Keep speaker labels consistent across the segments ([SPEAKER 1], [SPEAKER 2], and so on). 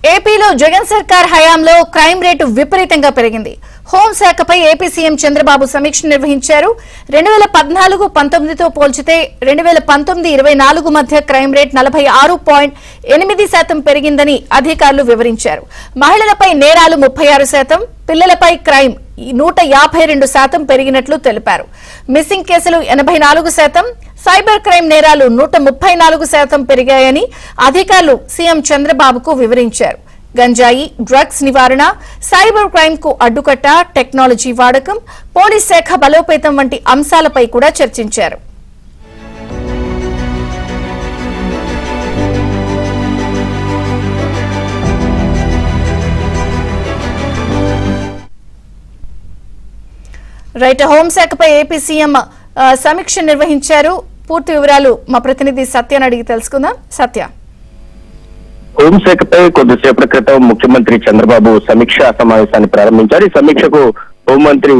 [SPEAKER 1] ఏపీలో జగన్ సర్కార్ హయాంలో క్రైమ్ రేటు విపరీతంగా పెరిగింది. హోంశాఖపై ఏపీ సీఎం చంద్రబాబు సమీక్ష నిర్వహించారు. 2014-19తో పోల్చితే 2019-24 మధ్య క్రైమ్ రేట్ 46.8% పెరిగిందని అధికారులు వివరించారు. మహిళలపై నేరాలు 36%, పిల్లలపై క్రైమ్ 152% పెరిగినట్లు తెలిపారు. మిస్సింగ్ కేసులు 84%, సైబర్ క్రైమ్ నేరాలు 134% పెరిగాయని అధికారులు సీఎం చంద్రబాబుకు వివరించారు. గంజాయి, డ్రగ్స్ నివారణ, సైబర్ క్రైమ్ కు అడ్డుకట్ట, టెక్నాలజీ వాడకం, పోలీస్ శాఖ బలోపేతం వంటి అంశాలపై కూడా చర్చించారు. రైట్, హోంశాఖపై ఏపీ సీఎం సమీక్ష నిర్వహించారు. పూర్తి వివరాలు మా ప్రతినిధి సత్యని అడిగి తెలుసుకుందాం. సత్య,
[SPEAKER 2] హోంశాఖపై కొద్దిసేపటి క్రితం ముఖ్యమంత్రి చంద్రబాబు సమీక్షా సమావేశాన్ని ప్రారంభించారు. ఈ సమీక్షకు హోంమంత్రి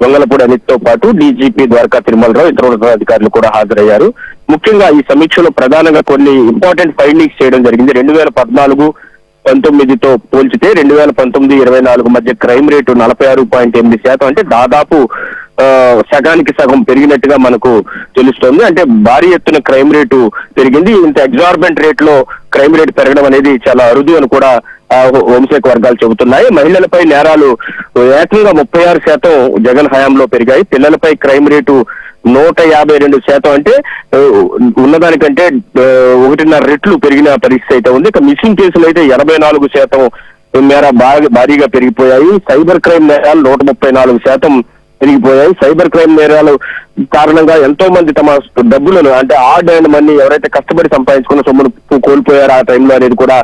[SPEAKER 2] వంగలపూడి అనిత్ తో పాటు డీజీపీ ద్వారకా తిరుమలరావు, ఇతర ఉన్నతాధికారులు కూడా హాజరయ్యారు. ముఖ్యంగా ఈ సమీక్షలో ప్రధానంగా కొన్ని ఇంపార్టెంట్ ఫైండింగ్స్ చేయడం జరిగింది. 2014-19తో పోల్చితే 2019-24 మధ్య క్రైమ్ రేటు 46.8%, అంటే దాదాపు సగానికి సగం పెరిగినట్టుగా మనకు తెలుస్తోంది. అంటే భారీ ఎత్తున క్రైమ్ రేటు పెరిగింది. ఇంత ఎగ్జార్బెంట్ రేట్ లో క్రైమ్ రేటు పెరగడం అనేది చాలా అరుదు అని కూడా హోంశాఖ వర్గాలు చెబుతున్నాయి. మహిళలపై నేరాలు ఏకంగా 36% జగన్ హయాంలో పెరిగాయి. పిల్లలపై క్రైమ్ రేటు 152%, అంటే ఉన్నదానికంటే 1.5 రెట్లు పెరిగిన పరిస్థితి అయితే ఉంది. ఇక మిస్సింగ్ కేసులు అయితే 84% మేర భారీగా పెరిగిపోయాయి. సైబర్ క్రైమ్ నేరాలు 134% పెరిగిపోయాయి. సైబర్ క్రైమ్ నేరాలు కారణంగా ఎంతో మంది తమ డబ్బులను, అంటే హార్డ్ అండ్ మనీ ఎవరైతే కష్టపడి సంపాదించుకున్న సొమ్మును కోల్పోయారు ఆ టైంలో అనేది కూడా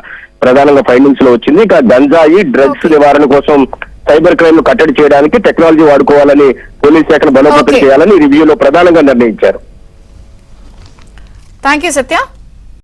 [SPEAKER 2] ప్రధానంగా ఫైండింగ్స్ లో వచ్చింది. ఇక గంజాయి, డ్రగ్స్ నివారణ కోసం సైబర్ క్రైమ్ ను కట్టడి చేయడానికి టెక్నాలజీ వాడుకోవాలని, పోలీస్ శాఖను బలోపేతం చేయాలని రివ్యూలో ప్రధానంగా నిర్ణయించారు.
[SPEAKER 1] థాంక్యూ సత్య.